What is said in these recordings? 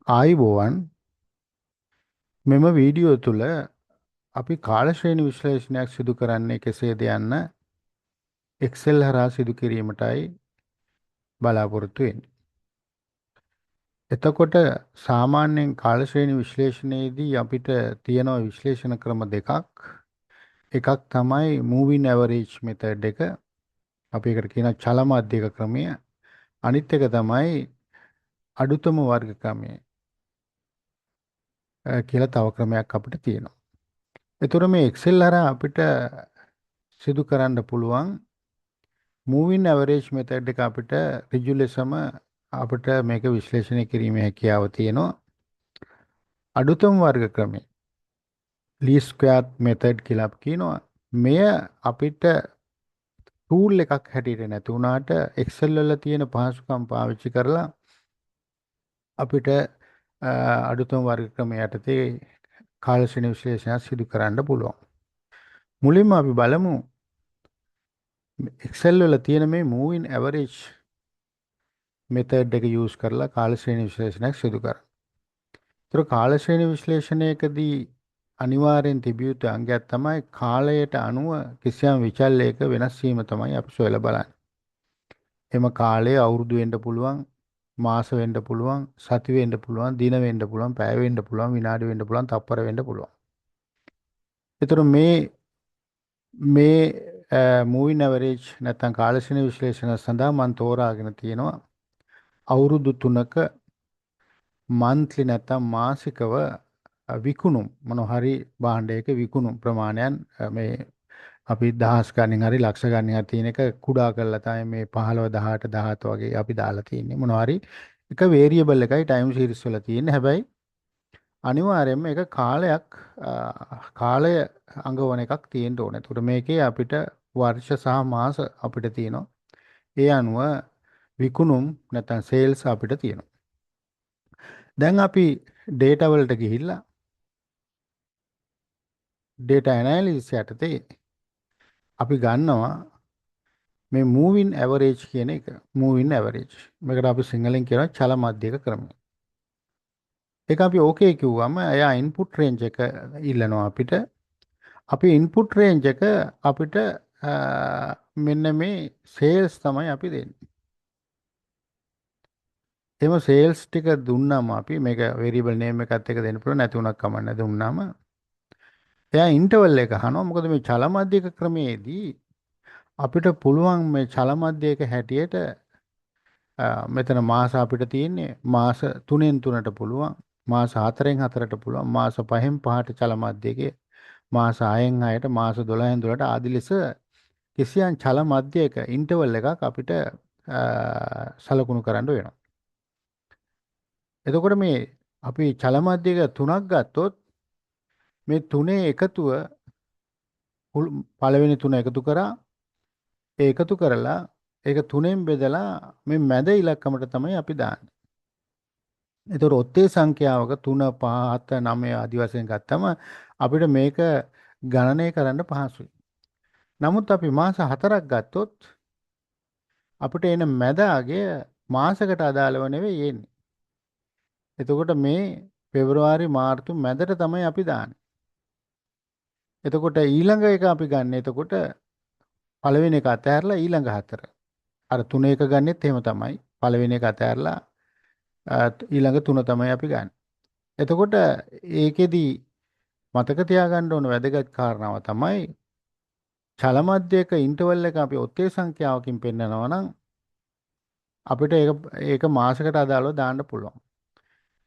ආයිබෝවන් මෙම වීඩියෝ තුළ අපි කාල ශ්‍රේණි විශ්ලේෂණයක් සිදු කරන්නේ කෙසේද යන්න Excel හරහා සිදු කිරීමටයි බලාපොරොත්තු වෙන්නේ. එතකොට සාමාන්‍යයෙන් කාල ශ්‍රේණි විශ්ලේෂණයේදී අපිට තියෙන විශ්ලේෂණ ක්‍රම දෙකක්. එකක් තමයි moving average method එක. අපි ඒකට කියන චල මාධ්‍යක ක්‍රමය. අනිත් එක තමයි අඩුතම වර්ග ක්‍රමය කියලා තව ක්‍රමයක් අපිට තියෙනවා. ඒතර මේ Excel හරහා අපිට සිදු කරන්න පුළුවන් moving average method එක අපිට ඍජු ලෙසම අපිට මේක විශ්ලේෂණය කිරීමේ හැකියාව තියෙනවා. අඩුතම වර්ග ක්‍රමය least square method කියලා අපි කියනවා. මෙය අපිට tool එකක් හැටියට නැති වුණාට Excel වල තියෙන පහසුකම් පාවිච්චි කරලා අපිට අඩුතම වර්ග ක්‍රමය යටතේ කාල ශ්‍රේණි විශ්ලේෂණයක් සිදු කරන්න පුළුවන්. මුලින්ම අපි බලමු Excel වල තියෙන මේ moving average method එක use කරලා කාල ශ්‍රේණි විශ්ලේෂණයක් සිදු කරන්න. ඒතර කාල ශ්‍රේණි විශ්ලේෂණයකදී අනිවාර්යෙන් තිබිය යුතු අංගයක් තමයි කාලයට අනුව කිසියම් විචල්යක වෙනස් වීම තමයි අපි සොයලා බලන්නේ. එම කාලය අවුරුදු වෙන්න පුළුවන්, මාස වෙන්න පුළුවන්, සති වෙන්න පුළුවන්, දින වෙන්න පුළුවන්, පැය වෙන්න පුළුවන්, විනාඩි වෙන්න පුළුවන්, තප්පර වෙන්න පුළුවන්. ඒතර මේ moving average නැත්නම් කාල ශ්‍රේණි විශ්ලේෂණ සඳහා මම තෝරාගෙන තියෙනවා අවුරුදු 3ක monthly නැත්නම් මාසිකව විකුණුම් මොන හරි භාණ්ඩයක විකුණුම් ප්‍රමාණයන් මේ අපි දහස් ගණන් හරි ලක්ෂ ගණන් හරි තියෙන එක කුඩා කරලා තමයි මේ 15 18 17 වගේ අපි දාලා තියෙන්නේ මොන හරි එක වේරියබල් එකයි ටයිම් සීරීස් වල තියෙන්නේ. හැබැයි අනිවාර්යයෙන්ම ඒක කාලය අඟවන එකක් තියෙන්න ඕනේ. ඒකට මේකේ අපිට වර්ෂ සහ මාස අපිට තියෙනවා. ඒ අනුව විකුණුම් නැත්නම් සේල්ස් අපිට තියෙනවා. දැන් අපි data වලට ගිහිල්ලා data analysis යටතේ අපි ගන්නවා මේ moving average කියන එක. moving average. මේකට අපි සිංහලෙන් කියනවා චල මධ්‍යක ක්‍රමය. ඒක අපි ඕකේ කිව්වම එයා input range එක ඉල්ලනවා අපිට. අපි input range එක අපිට මෙන්න මේ sales තමයි අපි දෙන්නේ. එම sales ටික දුන්නාම අපි මේක variable name එකත් එක්ක දෙන්න පුළුවන් නැති උනක් කමන්න දුන්නාම එයා interval එක අහනවා. මොකද මේ චල මධ්‍යක ක්‍රමයේදී අපිට පුළුවන් මේ චල මධ්‍යයක හැටියට මෙතන මාස අපිට තියෙන්නේ මාස 3න් 3ට පුළුවන් මාස 4න් 4ට පුළුවන් මාස 5න් 5ට චල මධ්‍යකේ මාස 6න් 6ට මාස 12න් 12ට ආදි ලෙස කිසියම් චල මධ්‍යයක ඉන්ටර්වල් එකක් අපිට සලකුණු කරන්න වෙනවා. එතකොට මේ අපි චල මධ්‍යක තුනක් ගත්තොත් මේ තුනේ එකතුව පළවෙනි තුන එකතු කරා ඒ එකතු කරලා ඒක තුනෙන් බෙදලා මේ මැද ඉලක්කමට තමයි අපි දාන්නේ. ඒතකොට ඔත්තේ සංඛ්‍යාවක 3 5 7 9 ආදි වශයෙන් ගත්තම අපිට මේක ගණනය කරන්න පහසුයි. නමුත් අපි මාස 4ක් ගත්තොත් අපිට එන මැද අගය මාසයකට අදාළව නෙවෙයි එන්නේ. එතකොට මේ පෙබරවාරි මාර්තු මැදට තමයි අපි දාන්නේ. එතකොට ඊළඟ එක අපි ගන්න. එතකොට පළවෙනි එක අතහැරලා ඊළඟ හතර. අර 3 එක ගන්නෙත් එහෙම තමයි. පළවෙනි එක අතහැරලා ඊළඟ 3 තමයි අපි ගන්න. එතකොට ඒකෙදි මතක තියාගන්න ඕන වැදගත් කාරණාව තමයි චල මධ්‍යයක ඉන්ටර්වල් එක අපි ඔත්තේ සංඛ්‍යාවකින් පෙන්නනවා නම් අපිට ඒක මාසයකට අදාළව දාන්න පුළුවන්.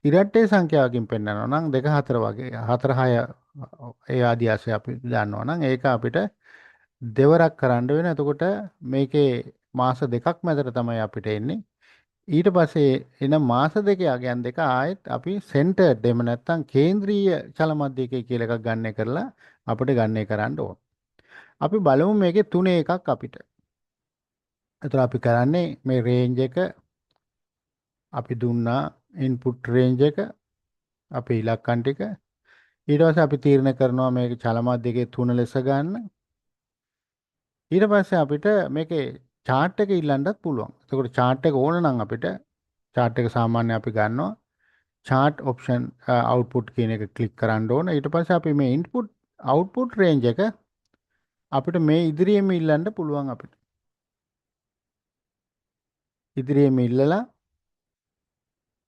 ඉරට්ටේ සංඛ්‍යාවකින් පෙන්නනවා නම් 2 4 වගේ 4 6 ඒ ආදි ආශය අපි දානවා නම් ඒක අපිට දෙවරක් කරන්න වෙන. එතකොට මේකේ මාස දෙකක් මැදට තමයි අපිට එන්නේ. ඊට පස්සේ එන මාස දෙකේ අගයන් දෙක ආයෙත් අපි සෙන්ටර්ඩ් එහෙම නැත්නම් කේන්ද්‍රීය චල මධ්‍යකය කියලා එකක් ගන්න කරලා අපිට ගන්න කරන්න ඕන. අපි බලමු මේකේ තුනේ එකක් අපිට. එතකොට අපි කරන්නේ මේ රේන්ජ් එක අපි දුන්නා ඉන්පුට් රේන්ජ් එක අපේ ඉලක්කම් ටික ඊට පස්සේ අපි තීරණය කරනවා මේක චල මධ්‍යකයේ 3 ලෙස ගන්න. ඊට පස්සේ අපිට මේකේ chart එක ඉල්ලන්නත් පුළුවන්. එතකොට chart එක ඕන නම් අපිට chart එක සාමාන්‍ය අපි ගන්නවා chart option output කියන එක ක්ලික් කරන්න ඕන. ඊට පස්සේ අපි මේ input output range එක අපිට මේ ඉදිරියේම ඉල්ලන්න පුළුවන් අපිට. ඉදිරියේම ඉල්ලලා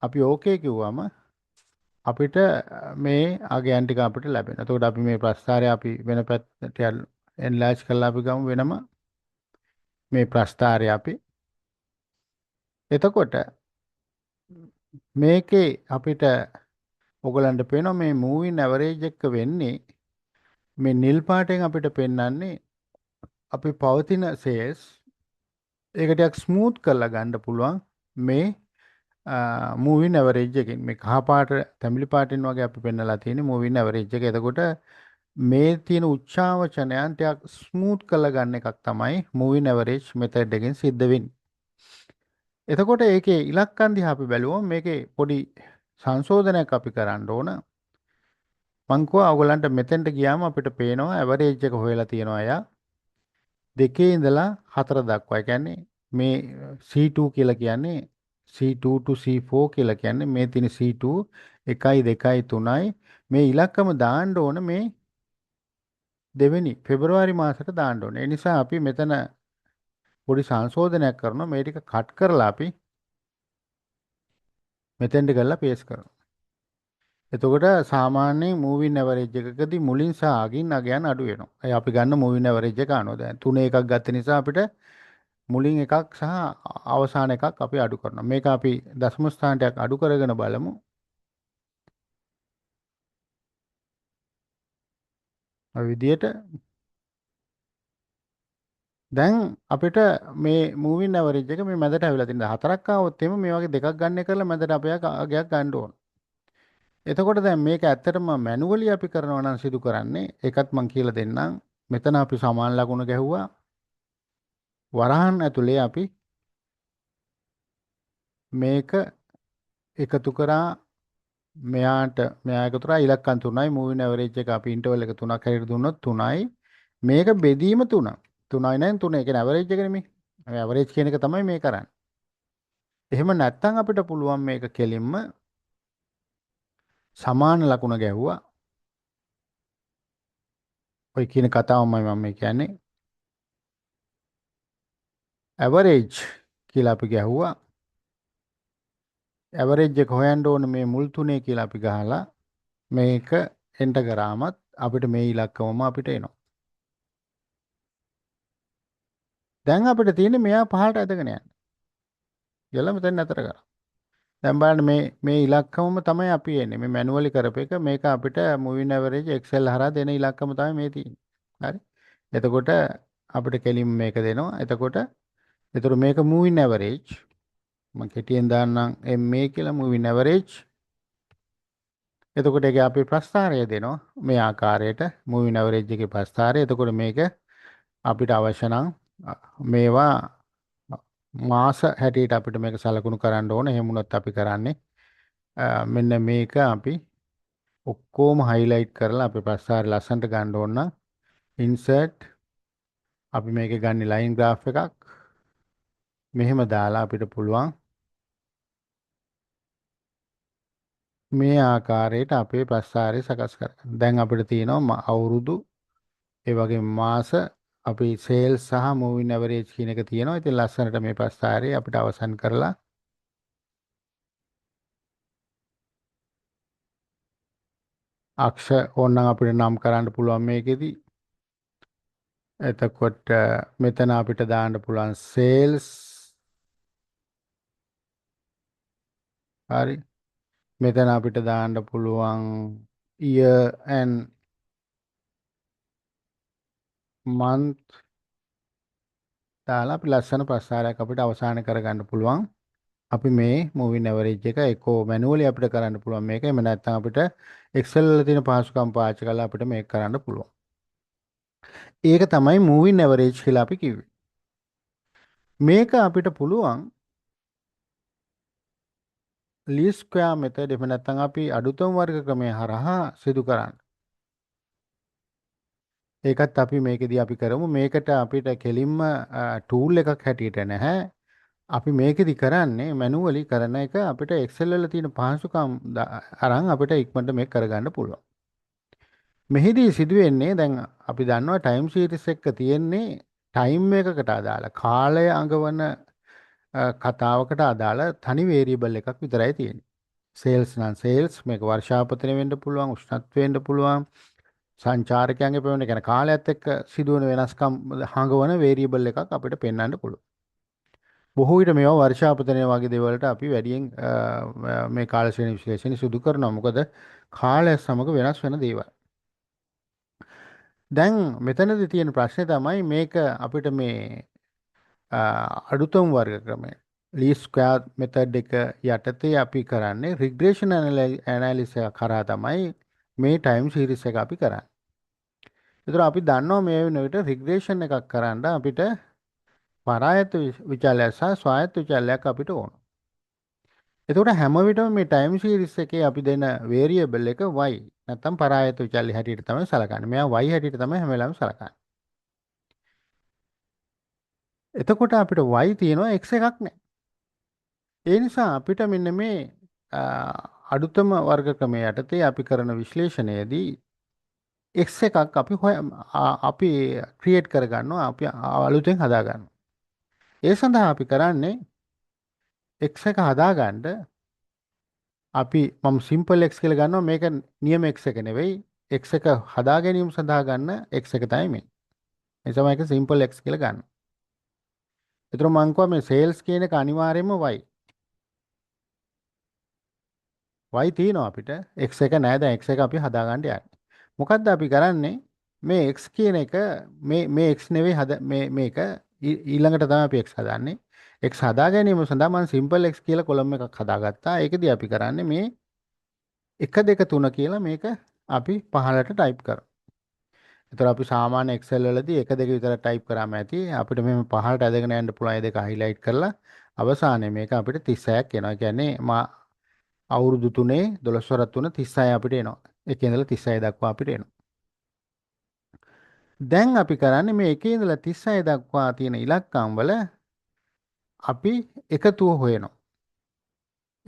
අපි ඕකේ කිව්වම අපිට මේ අගයන් ටික අපිට ලැබෙනවා. එතකොට අපි මේ ප්‍රස්ථාරය අපි වෙන පැත්තට එන්ලාර්ජ් කරලා අපි ගමු වෙනම මේ ප්‍රස්ථාරය අපි. එතකොට මේකේ අපිට ඔයගලන්ට පේනවා මේ මූවින් ඇවරේජ් එක වෙන්නේ මේ නිල් පාටෙන් අපිට පෙන්වන්නේ අපි පවතින සේල්ස් ඒක ටිකක් ස්මූත් කරලා ගන්න පුළුවන් මේ මූවින් ඇවරේජ් එකකින්. මේ කහ පාට තැඹිලි පාටින් වගේ අපි පෙන්නලා තියෙන්නේ මූවින් ඇවරේජ් එක. එතකොට මේ තියෙන උච්චාවචනයන් ටිකක් ස්මූත් කරලා ගන්න එකක් තමයි මූවින් ඇවරේජ් මෙතඩ් එකෙන් සිද්ධ වෙන්නේ. එතකොට ඒකේ ඉලක්කම් දිහා අපි බැලුවොත් මේකේ පොඩි සංශෝධනයක් අපි කරන්න ඕන. මං කිව්වා ඔයගලන්ට මෙතෙන්ට ගියාම අපිට පේනවා ඇවරේජ් එක හොයලා තියෙනවා එයා 2 ඉඳලා 4 දක්වා. ඒ කියන්නේ මේ C2 කියලා කියන්නේ C2 to C4 කියලා කියන්නේ මේ තියෙන C2 1යි 2යි 3යි මේ ඉලක්කම දාන්න ඕන මේ දෙවෙනි පෙබරවාරි මාසෙට දාන්න ඕන. ඒ නිසා අපි මෙතන පොඩි සංශෝධනයක් කරනවා. මේ ටික කට් කරලා අපි මෙතෙන්ට ගල්ලා පේස්ට් කරනවා. එතකොට සාමාන්‍යයෙන් මූවින් ඇවරේජ් එකකදී මුලින් සහ අගින් අගයන් අඩු වෙනවා. ඒ අපි ගන්න මූවින් ඇවරේජ් එක අනුව දැන් 3 එකක් ගත්ත නිසා අපිට මුලින් එකක් සහ අවසාන එකක් අපි අඩු කරනවා. මේක අපි දශම ස්ථානයක් අඩු කරගෙන බලමු. ඔය විදිහට දැන් අපිට මේ මූවින් ඇවරේජ් එක මේ මැදට ඇවිල්ලා තියෙනවා. 4ක් ආවොත් එimhe මේ වගේ දෙකක් ගන්න කරලා මැදට අපි අගයක් ගන්න ඕන. එතකොට දැන් මේක ඇත්තටම මැනුවලි අපි කරනවා නම් සිදු කරන්නේ ඒකත් මම කියලා දෙන්නම්. මෙතන අපි සමාන ලකුණ ගැහුවා. වරහන් ඇතුලේ අපි මේක එකතු කරා මෙයා එකතු කරා ඉලක්කම් 3යි මූවින් ඇවරේජ් එක අපි ඉන්ටර්වල් එක 3ක් හැටියට දුන්නොත් 3යි මේක බෙදීම 3 3යි නම් 3 ඒ කියන්නේ ඇවරේජ් එක නෙමෙයි. මේ ඇවරේජ් කියන එක තමයි මේ කරන්නේ. එහෙම නැත්නම් අපිට පුළුවන් මේක කෙලින්ම සමාන ලකුණ ගැහුවා. ඔය කියන කතාවමයි මම කියන්නේ. ඇවරේජ් කියලා අපි ගැහුවා. ඇවරේජ් එක හොයන්න ඕන මේ මුල් තුනේ කියලා අපි ගහලා මේක එන්ටර් කරාමත් අපිට මේ ඉලක්කමම අපිට එනවා. දැන් අපිට තියෙන්නේ මෙයා පහළට ඇදගෙන යන්න. කියලා මෙතන නතර කරා. දැන් බලන්න මේ ඉලක්කමම තමයි අපි එන්නේ. මේ මැනුවලි කරපේක මේක අපිට මූවින් ඇවරේජ් Excel හරහා දෙන ඉලක්කම තමයි මේ තියෙන්නේ. හරි. එතකොට අපිට කෙලින් මේක දෙනවා. එතකොට මේක මූවින් ඇවරේජ් මම කෙටියෙන් දාන්නම් MA කියලා මූවින් ඇවරේජ්. එතකොට ඒක අපි ප්‍රස්ථාරය දෙනවා මේ ආකාරයට මූවින් ඇවරේජ් එකේ ප්‍රස්ථාරය. එතකොට මේක අපිට අවශ්‍ය නම් මේවා මාස හැටියට අපිට මේක සලකුණු කරන්න ඕන. එහෙම වුණොත් අපි කරන්නේ මෙන්න මේක අපි ඔක්කොම highlight කරලා අපි ප්‍රස්ථාරය ලස්සනට ගන්න ඕන නම් insert අපි මේකේ ගන්න line graph එකක් මෙහෙම දාලා අපිට පුළුවන් මේ ආකාරයට අපේ ප්‍රස්ථාරය සකස් කරගන්න. දැන් අපිට තියෙනවා අවුරුදු ඒ වගේ මාස අපි සේල්ස් සහ මූවින් ඇවරේජ් කියන එක තියෙනවා. ඉතින් ලස්සනට මේ ප්‍රස්ථාරය අපිට අවසන් කරලා අක්ෂ ඕනනම් අපිට නම් කරන්න පුළුවන් මේකෙදි. එතකොට මෙතන අපිට දාන්න පුළුවන් සේල්ස්. හරි. මෙතන අපිට දාන්න පුළුවන් year and month දාලා අපි ලස්සන ප්‍රස්ථාරයක් අපිට අවසන් කරගන්න පුළුවන්. අපි මේ මූවින් ඇවරේජ් එක එක්කෝ මැනුවලි අපිට කරන්න පුළුවන් මේක. එහෙම නැත්නම් අපිට Excel වල තියෙන පහසුකම් පාවිච්චි කරලා අපිට මේක කරන්න පුළුවන්. ඒක තමයි මූවින් ඇවරේජ් කියලා අපි කිව්වේ. මේක අපිට පුළුවන් ලීස්ට් ස්ක්වෙයාර් මෙතඩ් එහෙම නැත්නම් අපි අඩුතම වර්ග ක්‍රමය හරහා සිදු කරන්න. ඒකත් අපි මේකෙදී අපි කරමු. මේකට අපිට කෙලින්ම ටූල් එකක් හැටියට නැහැ. අපි මේකෙදි කරන්නේ මැනුවලි කරන එක අපිට Excel වල තියෙන පහසුකම් අරන් අපිට ඉක්මනට මේක කරගන්න පුළුවන්. මෙහිදී සිදුවෙන්නේ දැන් අපි දන්නවා ටයිම් සීරීස් එක තියෙන්නේ ටයිම් එකකට අදාළ කාලය අඟවන කතාවකට අදාළ තනි වේරියබල් එකක් විතරයි තියෙන්නේ. සේල්ස් නම් සේල්ස් මේක වර්ෂාපතනය වෙන්න පුළුවන් උෂ්ණත්වය වෙන්න පුළුවන් සංචාරකයන්ගේ පෙවන කියන්නේ කාලයත් එක්ක සිදුවන වෙනස්කම් හඟවන වේරියබල් එකක් අපිට පෙන්වන්න පුළුවන්. බොහෝ විට මේවා වර්ෂාපතනය වගේ දේවල්ට අපි වැඩියෙන් මේ කාල ශ්‍රේණි විශ්ලේෂණ සිදු කරනවා. මොකද කාලය සමග වෙනස් වෙන දේවල්. දැන් මෙතනදී තියෙන ප්‍රශ්නේ තමයි මේක අපිට මේ අඩුතම් වර්ග ක්‍රමය ලීස්ට් ස්ක්වයර් මෙතඩ් එක යටතේ අපි කරන්නේ රිග්‍රෙෂන් ඇනලිසිස් එක කරා තමයි මේ ටයිම් සීරීස් එක අපි කරන්නේ. ඒතර අපි දන්නවා මේ වෙන විට රිග්‍රෙෂන් එකක් කරන්න අපිට පරායත්ත විචාලයක් සහ ස්වායත්ත විචාලයක් අපිට ඕන. එතකොට හැම විටම මේ ටයිම් සීරීස් එකේ අපි දෙන වේරියබල් එක y නැත්නම් පරායත්ත විචාලය හැටියට තමයි සලකන්නේ. මෙයා y හැටියට තමයි හැම වෙලාවෙම සලකන්නේ. එතකොට අපිට y තියෙනවා x එකක් නැහැ. ඒ නිසා අපිට මෙන්න මේ අඩුතම වර්ග ක්‍රමය යටතේ අපි කරන විශ්ලේෂණයේදී x එකක් අපි ක්‍රියේට් කරගන්නවා අපි අලුතෙන් හදාගන්නවා. ඒ සඳහා අපි කරන්නේ x එක හදාගන්න අපි මම සිම්පල් x කියලා ගන්නවා මේක නියම x එක නෙවෙයි x එක හදා ගැනීම සඳහා ගන්න x එක තමයි මේ. ඒ තමයි ඒක සිම්පල් x කියලා ගන්න. ඒතර මම කිව්වා මේ සේල්ස් කියන එක අනිවාර්යයෙන්ම y. y තියෙනවා අපිට x එක නෑ දැන් x එක අපි හදාගන්න යන්නේ. මොකද්ද අපි කරන්නේ මේ x කියන එක මේ x නෙවෙයි මේක ඊළඟට තමයි අපි x හදාන්නේ. x හදා ගැනීම සඳහා මම සිම්පල් x කියලා කොලම් එකක් හදාගත්තා. ඒකදී අපි කරන්නේ මේ 1 2 3 කියලා මේක අපි පහළට ටයිප් කරමු. ඒතර අපි සාමාන්‍ය Excel වලදී 1 2 විතර ටයිප් කරාම ඇති. අපිට මෙහෙම පහළට ඇදගෙන යන්න පුළුවන් ඒ දෙක highlight කරලා අවසානයේ මේක අපිට 36ක් එනවා. ඒ කියන්නේ අවුරුදු 3 12 වරක් 3 36 අපිට එනවා. එකේ ඉඳලා 36 දක්වා අපිට එනවා. දැන් අපි කරන්නේ මේ එකේ ඉඳලා 36 දක්වා තියෙන ඉලක්කම් වල අපි එකතුව හොයනවා.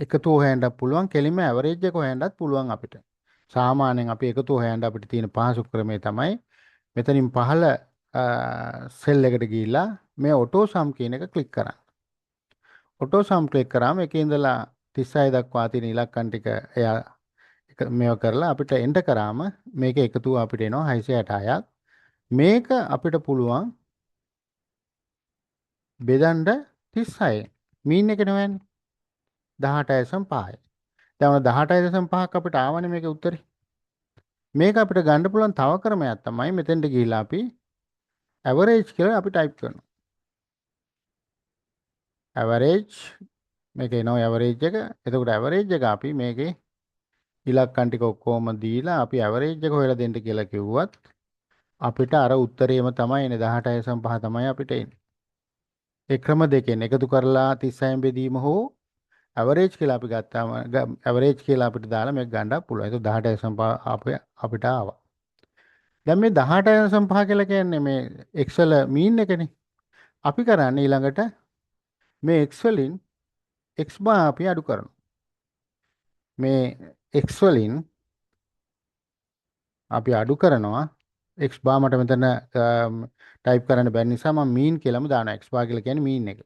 එකතුව හොයන්නත් පුළුවන් කෙලින්ම ඇවරේජ් එක හොයන්නත් පුළුවන් අපිට. සාමාන්‍යයෙන් අපි එකතුව හොයන්න අපිට තියෙන පහසු ක්‍රමය තමයි මෙතනින් පහළ සෙල් එකට ගිහිල්ලා මේ ඔටෝ සම් කියන එක ක්ලික් කරන්න. ඔටෝ සම් ක්ලික් කරාම එකේ ඉඳලා 36 දක්වා තියෙන ඉලක්කම් ටික එයා මේව කරලා අපිට එන්ටර් කරාම මේක එකතුව අපිට එනවා 666ක්. මේක අපිට පුළුවන් බෙදන්න 36. මීන් එක නෙවෙන්නේ 18.5යි. දැන් 18.5ක් අපිට ආවනේ මේකේ උත්තරේ. මේක අපිට ගන්න පුළුවන් තව ක්‍රමයක් තමයි මෙතෙන්ට ගිහිලා අපි ඇවරේජ් කියලා අපි ටයිප් කරනවා. ඇවරේජ් මේක එනවා ඇවරේජ් එක. එතකොට ඇවරේජ් එක අපි මේකේ ඉලක්කම් ටික ඔක්කොම දීලා අපි ඇවරේජ් එක හොයලා දෙන්න කියලා කිව්වත් අපිට අර උත්තරේම තමයි එන්නේ 18.5 තමයි අපිට එන්නේ. ඒ ක්‍රම දෙකෙන් එකතු කරලා 36 බෙදීම හෝ ඇවරේජ් කියලා අපි ගත්තාම ඇවරේජ් කියලා අපිට දාලා මේක ගන්න පුළුවන්. ඒක 18.5 අපිට ආවා. දැන් මේ 18.5 කියලා කියන්නේ මේ x වල මීන් එකනේ. අපි කරන්නේ ඊළඟට මේ x වලින් x බා අපි අඩු කරනවා. මේ x වලින් අපි අඩු කරනවා x බා මට මෙතන ටයිප් කරන්න බැරි නිසා මම මීන් කියලාම දානවා. x බා කියලා කියන්නේ මීන් එක.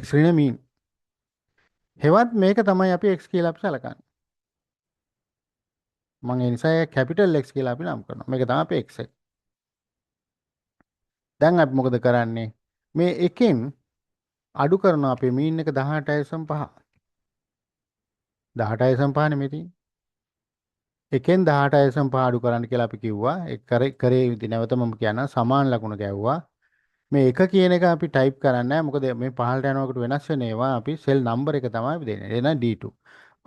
x ඍණ මීන්. හෙවත් මේක තමයි අපි x කියලා අපි සලකන්නේ. මම ඒ නිසා කැපිටල් x කියලා අපි නම් කරනවා. මේක තමයි අපි x එක. දැන් අපි මොකද කරන්නේ? මේ එකෙන් අඩු කරනවා අපේ මීන් එක 18.5. 18.5 නෙමෙයි. එකෙන් 18.5 අඩු කරන්න කියලා අපි කිව්වා. ඒ කරේ ඉතින් නැවත මම කියනවා සමාන ලකුණ ගැව්වා. මේ එක කියන එක අපි ටයිප් කරන්නේ නැහැ. මොකද මේ පහළට යනකොට වෙනස් වෙන ඒවා අපි සෙල් නම්බර් එක තමයි අපි දෙන්නේ. එන D2.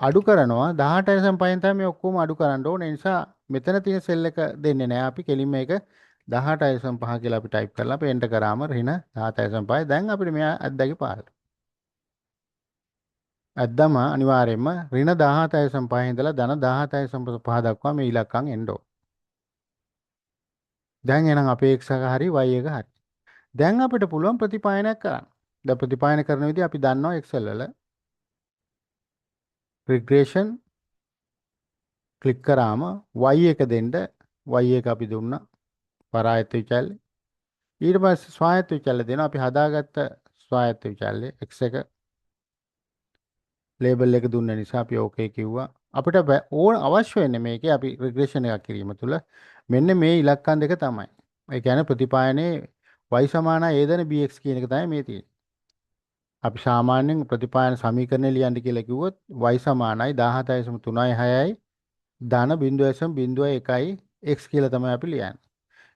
අඩු කරනවා 18.5න් තමයි මේ ඔක්කොම අඩු කරන්න ඕනේ. ඒ නිසා මෙතන තියෙන සෙල් එක දෙන්නේ නැහැ. අපි කෙලින්ම මේක 18.5 කියලා අපි ටයිප් කරලා අපි එන්ටර් කරාම ඍණ 17.5. දැන් අපිට මෙයා අද්දගේ පාරට. ඇද්දම අනිවාර්යයෙන්ම ඍණ 17.5 ඉඳලා ධන 17.5 දක්වා මේ ඉලක්කම් එන්න ඕන. දැන් එහෙනම් අපේක්ෂක හරි y එක හරි. දැන් අපිට පුළුවන් ප්‍රතිපායනයක් කරන්න. දැන් ප්‍රතිපායන කරන විදිහ අපි දන්නවා Excel වල regression ක්ලික් කරාම y එක දෙන්න y එක අපි දුන්නා පරායත්ත විචල්‍ය. ඊට පස්සේ ස්වායත්ත විචල්‍ය දෙනවා. අපි හදාගත්ත ස්වායත්ත විචල්‍ය x එක ලේබල් එක දුන්න නිසා අපි ඕකේ කිව්වා. අපිට ඕන අවශ්‍ය වෙන්නේ මේකේ අපි රිග්‍රෙෂන් එකක් කිරීම තුළ මෙන්න මේ ඉලක්කම් දෙක තමයි. ඒ කියන්නේ ප්‍රතිපායනයේ y සමානයි a දන bx කියන එක තමයි මේ තියෙන්නේ. අපි සාමාන්‍යයෙන් ප්‍රතිපායන සමීකරණය ලියන්න කියලා කිව්වොත් y සමානයි 17.36යි ධන 0.01යි x කියලා තමයි අපි ලියන්නේ.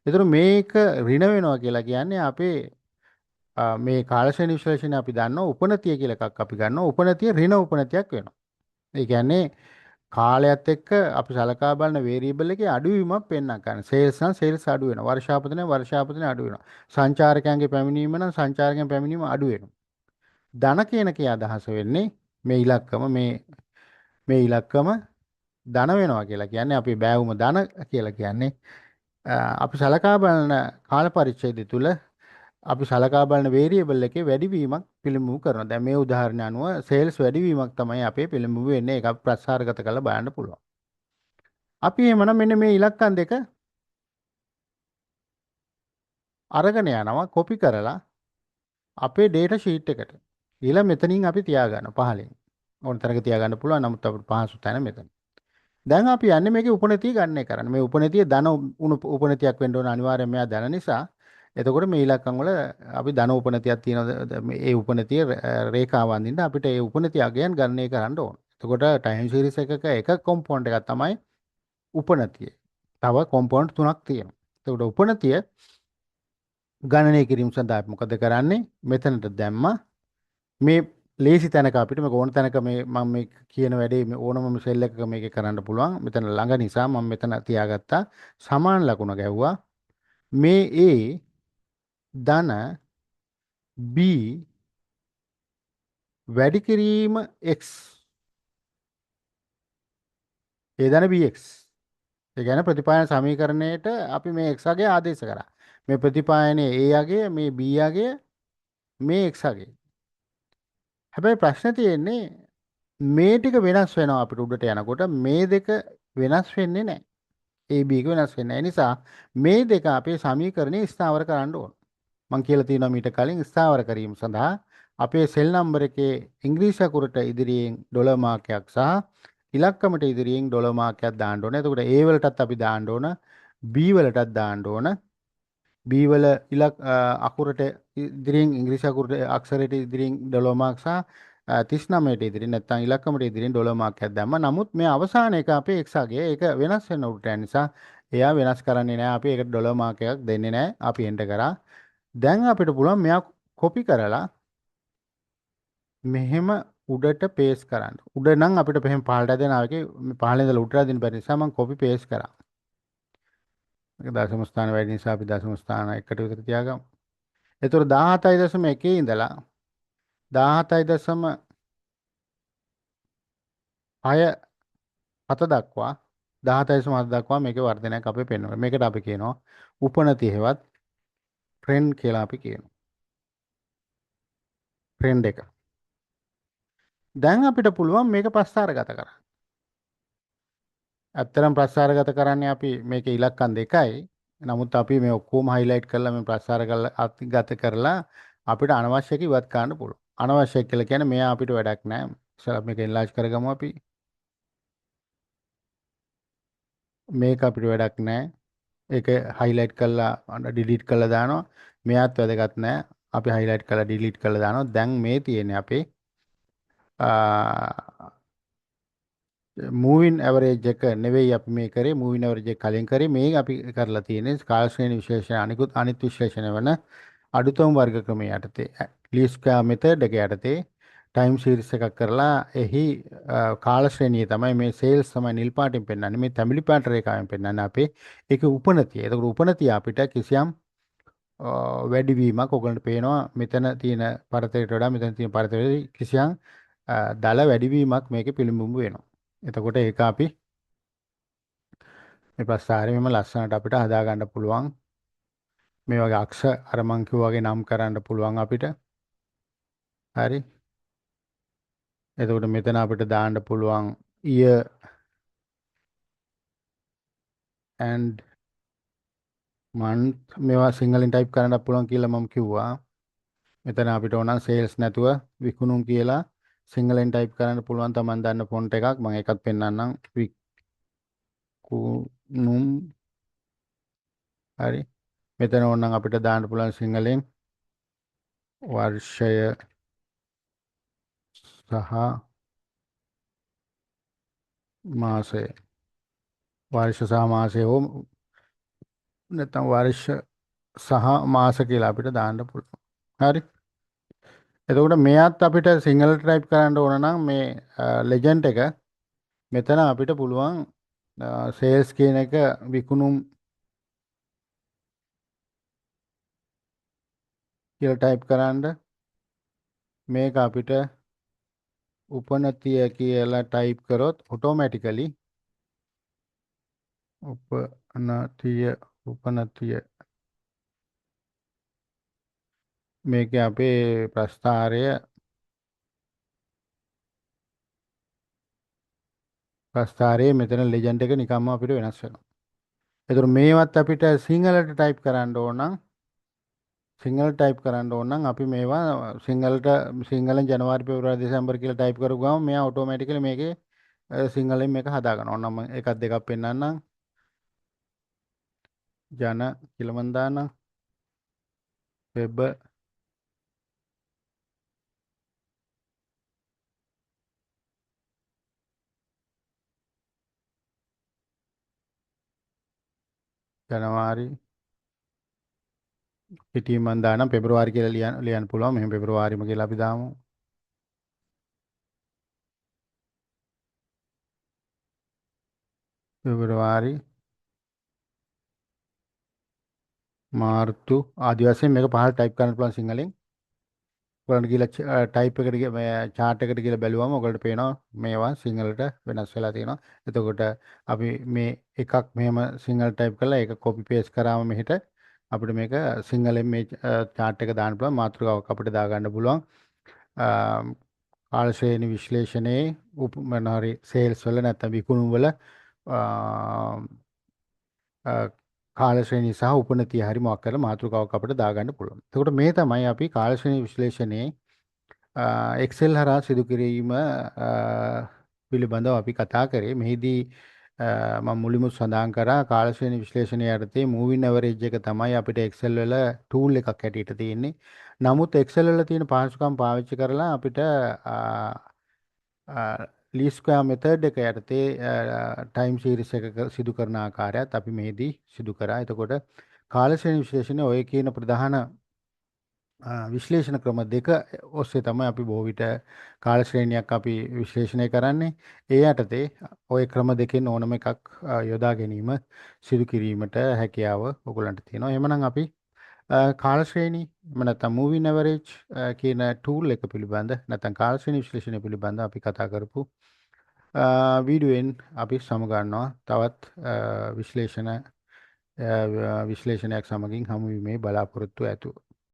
ඒතර මේක ඍණ වෙනවා කියලා කියන්නේ අපේ මේ කාලශ්‍රේණි විශ්ලේෂණය අපි දන්නවා උපනතිය කියලා එකක් අපි ගන්නවා. උපනතිය ඍණ උපනතියක් වෙනවා. ඒ කියන්නේ කාලයත් එක්ක අපි සලකා බලන වේරියබල් එකේ අඩුවීමක් පෙන්වන්න ගන්න. සේල්ස් නම් සේල්ස් අඩු වෙනවා. වර්ෂාපතන වර්ෂාපතන අඩු වෙනවා. සංචාරකයන්ගේ පැමිණීම නම් සංචාරකයන් පැමිණීම අඩු වෙනවා. ධන කියන කේ අදහස වෙන්නේ මේ ඉලක්කම මේ ඉලක්කම ධන වෙනවා කියලා කියන්නේ අපි බෑවුම ධන කියලා කියන්නේ අපි සලකා බලන කාල පරිච්ඡේදය තුල අපි සලකා බලන වේරියබල් එකේ වැඩිවීමක් පිළිඹු කරනවා. දැන් මේ උදාහරණය අනුව සේල්ස් වැඩිවීමක් තමයි අපේ පිළිඹු වෙන්නේ. ඒක අපි ප්‍රසාරගත කරලා බලන්න පුළුවන්. අපි එහෙමනම් මෙන්න මේ ඉලක්කම් දෙක අරගෙන යනවා කොපි කරලා අපේ data sheet එකට. ඊළඟ මෙතනින් අපි තියාගන්න පහලින්. ඕන තරක තියාගන්න පුළුවන්. නමුත් අපිට පහසු තැන මෙතන. දැන් අපි යන්නේ මේකේ උපනතිය ගන්න කරන්න. මේ උපනතිය ධන උපනතියක් වෙන්න ඕන අනිවාර්යයෙන් මෙයා ධන නිසා. එතකොට මේ ඉලක්කම් වල අපි ධන උපනතියක් තියෙනවා. ඒ උපනතිය රේඛාවන් දින්න අපිට ඒ උපනතිය අගයන් ගණනය කරන්න ඕන. එතකොට ටයිම් සීරීස් එකක එක කොම්පොනන්ට් එකක් තමයි උපනතිය. තව කොම්පොනන්ට් තුනක් තියෙනවා. එතකොට උපනතිය ගණනය කිරීම සඳහා අපි මොකද කරන්නේ? මෙතනට දැම්මා. මේ ලේසි තැනක අපිට මේක ඕන තැනක මේ මම මේ කියන වැඩේ මේ ඕනම සෙල් එකක මේක කරන්න පුළුවන්. මෙතන ළඟ නිසා මම මෙතන තියාගත්තා. සමාන ලකුණ ගැව්වා. මේ A ධන B වැඩි කිරීම x A ධන bx. ඒ කියන්නේ ප්‍රතිපායන සමීකරණයට අපි මේ x අගය ආදේශ කරා. මේ ප්‍රතිපායනයේ A අගය, මේ B අගය, මේ x අගය. හැබැයි ප්‍රශ්නේ තියෙන්නේ මේ ටික වෙනස් වෙනවා අපිට උඩට යනකොට මේ දෙක වෙනස් වෙන්නේ නැහැ. AB එක වෙනස් වෙන්නේ නැහැ. නිසා මේ දෙක අපේ සමීකරණේ ස්ථාවර කරන්න ඕන. මම කියලා තියෙනවා මීට කලින් ස්ථාවර කිරීම සඳහා අපේ සෙල් නම්බර එකේ ඉංග්‍රීසි අකුරට ඉදිරියෙන් ඩොලර් මාර්කයක් සහ ඉලක්කමට ඉදිරියෙන් ඩොලර් මාර්කයක් දාන්න ඕන. එතකොට A වලටත් අපි දාන්න ඕන. B වලටත් දාන්න ඕන. B වල අකුරට ඉදිරියෙන් ඉංග්‍රීසි අකුරට අක්ෂරයට ඉදිරියෙන් ඩොලර් මාර්ක් සහ 39ට ඉදිරියෙන් නැත්නම් ඉලක්කමට ඉදිරියෙන් ඩොලර් මාර්ක් එකක් දැම්මා. නමුත් මේ අවසාන එක අපේ x අගය ඒක වෙනස් වෙන උඩට යන නිසා එයා වෙනස් කරන්නේ නැහැ. අපි ඒකට ඩොලර් මාර්ක් එකක් දෙන්නේ නැහැ. අපි එන්ටර් කරා. දැන් අපිට පුළුවන් මෙයා කොපි කරලා මෙහෙම උඩට පේස්ට් කරන්න. උඩ නම් අපිට මෙහෙම පහළට දෙන ආවකේ පහළේ ඉඳලා උඩට දෙන්න බැරි නිසා මම කොපි පේස්ට් කරා. මේක දශම ස්ථාන වැඩි නිසා අපි දශම ස්ථාන එකට විතර තියාගමු. ඒතර 17.1 ඉඳලා 17.6 7 දක්වා 17.7 දක්වා මේකේ වර්ධනයක් අපේ පෙන්වනවා. මේකට අපි කියනවා උපනති හේවත් ට්‍රෙන්ඩ් කියලා අපි කියනවා. ට්‍රෙන්ඩ් එක. දැන් අපිට පුළුවන් මේක ප්‍රස්ථාරගත කරන්න. ඇත්තරම් ප්‍රස්ථාරගත කරන්නේ අපි මේකේ ඉලක්කම් දෙකයි. නමුත් අපි මේ ඔක්කොම highlight කරලා මේ ප්‍රස්ථාරගත කරලා අපිට අනවශ්‍ය එක ඉවත් කරන්න පුළුවන්. අනවශ්‍ය කියලා කියන්නේ මෙයා අපිට වැඩක් නැහැ. ඉතින් මේක enlarge කරගමු අපි. මේක අපිට වැඩක් නැහැ. ඒක highlight කරලා delete කරලා දානවා. මෙයාත් වැදගත් නැහැ. අපි highlight කරලා delete කරලා දානවා. දැන් මේ තියෙන්නේ අපේ moving average එක නෙවෙයි අපි මේ කරේ moving average එක කලින් කරේ මේ අපි කරලා තියෙන්නේ කාල ශ්‍රේණි විශ්ලේෂණ අනිත් විශ්ලේෂණ වෙන අඩුතම වර්ග ක්‍රමයේ යටතේ least square method එක යටතේ time series එකක් කරලා එහි කාල ශ්‍රේණිය තමයි මේ sales තමයි නිල් පාටින් පෙන්වන්නේ මේ තැඹිලි පාට රේඛාවෙන් පෙන්වන්නේ අපේ ඒක උපනතිය. ඒක උපනතිය අපිට කිසියම් වැඩිවීමක් ඔයගලන්ට පේනවා මෙතන තියෙන පරතරයට වඩා මෙතන තියෙන පරතරයේ කිසියම් දල වැඩිවීමක් මේකේ පිළිඹු වෙනවා. එතකොට ඒක අපි මේ ප්‍රස්තාරය මෙම ලස්සනට අපිට හදා ගන්න පුළුවන්. මේ වගේ අක්ෂ අර මං කිව්වා වගේ නම් කරන්න පුළුවන් අපිට. හරි. එතකොට මෙතන අපිට දාන්න පුළුවන් year and month මේවා සිංහලෙන් ටයිප් කරන්න පුළුවන් කියලා මම කිව්වා. මෙතන අපිට ඕන sales නැතුව විකුණුම් කියලා සිංහලෙන් ටයිප් කරන්න පුළුවන් Taman දන්න ෆොන්ට් එකක්. මම ඒකත් පෙන්නන්නම්. විකුණුම්. හරි. මෙතන ඕනනම් අපිට දාන්න පුළුවන් සිංහලෙන් වර්ෂය සහ මාසය. වර්ෂ සහ මාසය හෝ නැත්නම් වර්ෂ සහ මාස කියලා අපිට දාන්න පුළුවන්. හරි. එතකොට මෙයත් අපිට සිංහලට ටයිප් කරන්න ඕන නම් මේ ලෙජන්ඩ් එක මෙතන අපිට පුළුවන් සේල්ස් කියන එක විකුණුම් කියලා ටයිප් කරන්න. මේක අපිට උපනතිය කියලා ටයිප් කරොත් ඔටෝමැටිකලි උපනතිය මේකේ අපේ ප්‍රස්ථාරයේ මෙතන ලෙජන්ඩ් එක නිකම්ම අපිට වෙනස් වෙනවා. ඒතර මේවත් අපිට සිංහලට ටයිප් කරන්න ඕන නම් සිංහල ටයිප් කරන්න ඕන නම් අපි මේවා සිංහලෙන් ජනවාරි පෙබරවාරි දෙසැම්බර් කියලා ටයිප් කරු ගමන් මෙයා ඔටෝමැටිකලි මේකේ සිංහලෙන් මේක හදා ගන්නවා. ඕන නම් එකක් දෙකක් පෙන්නන්නම්. ජන කියලා මන් දාන්නම්. වෙබ් ජනවාරි පිටින් මන් දානම් පෙබරවාරි කියලා ලියන්න පුළුවන්. මෙහෙම පෙබරවාරිම කියලා අපි දාමු. පෙබරවාරි මාර්තු ආදි වශයෙන් මේක පහළ ටයිප් කරන්න පුළුවන් සිංහලෙන්. ඔයගලන්ට ගිහලා ටයිප් එකට මේ chart එකට ගිහලා බැලුවම ඔයගලට පේනවා මේවා සිංහලට වෙනස් වෙලා තියෙනවා. එතකොට අපි මේ එකක් මෙහෙම සිංහල ටයිප් කරලා ඒක copy paste කරාම මෙහෙට අපිට මේක සිංහලෙන් මේ chart එක දාන්න පුළුවන්. මාතෘකාවක් අපිට දාගන්න පුළුවන්. කාල ශ්‍රේණි විශ්ලේෂණයේ මොනවාරි sales වල නැත්නම් විකුණුම් වල කාල ශ්‍රේණි සහ උපනතිය හරි මොකක් කරලා මාතෘකාවක් අපිට දාගන්න පුළුවන්. එතකොට මේ තමයි අපි කාල ශ්‍රේණි විශ්ලේෂණයේ Excel හරහා සිදු කිරීම පිළිබඳව අපි කතා කරේ. මෙහිදී මම මුලින්ම සඳහන් කරා කාල ශ්‍රේණි විශ්ලේෂණය යටතේ moving average එක තමයි අපිට Excel වල tool එකක් හැටියට තියෙන්නේ. නමුත් Excel වල තියෙන පහසුකම් පාවිච්චි කරලා අපිට ලීස්ට් ස්ක්වෙයාර් මෙතඩ් එක යටතේ ටයිම් සීරීස් එකක සිදු කරන ආකාරයත් අපි මෙහිදී සිදු කරා. එතකොට කාල ශ්‍රේණි විශ්ලේෂණය ඔය කියන ප්‍රධාන විශ්ලේෂණ ක්‍රම දෙක ඔස්සේ තමයි අපි බොහෝ විට කාල ශ්‍රේණියක් අපි විශ්ලේෂණය කරන්නේ. ඒ යටතේ ওই ක්‍රම දෙකෙන් ඕනම එකක් යොදා ගැනීම සිදු කිරීමට හැකියාව ඔයගොල්ලන්ට තියෙනවා. එහෙමනම් අපි කාල ශ්‍රේණි නැත්නම් moving average කියන tool එක පිළිබඳ නැත්නම් කාල ශ්‍රේණි විශ්ලේෂණය පිළිබඳ අපි කතා කරපු වීඩියෝෙන් අපි සමගන්නවා තවත් විශ්ලේෂණයක් සමගින් හමු වීමේ බලාපොරොත්තු ඇතුව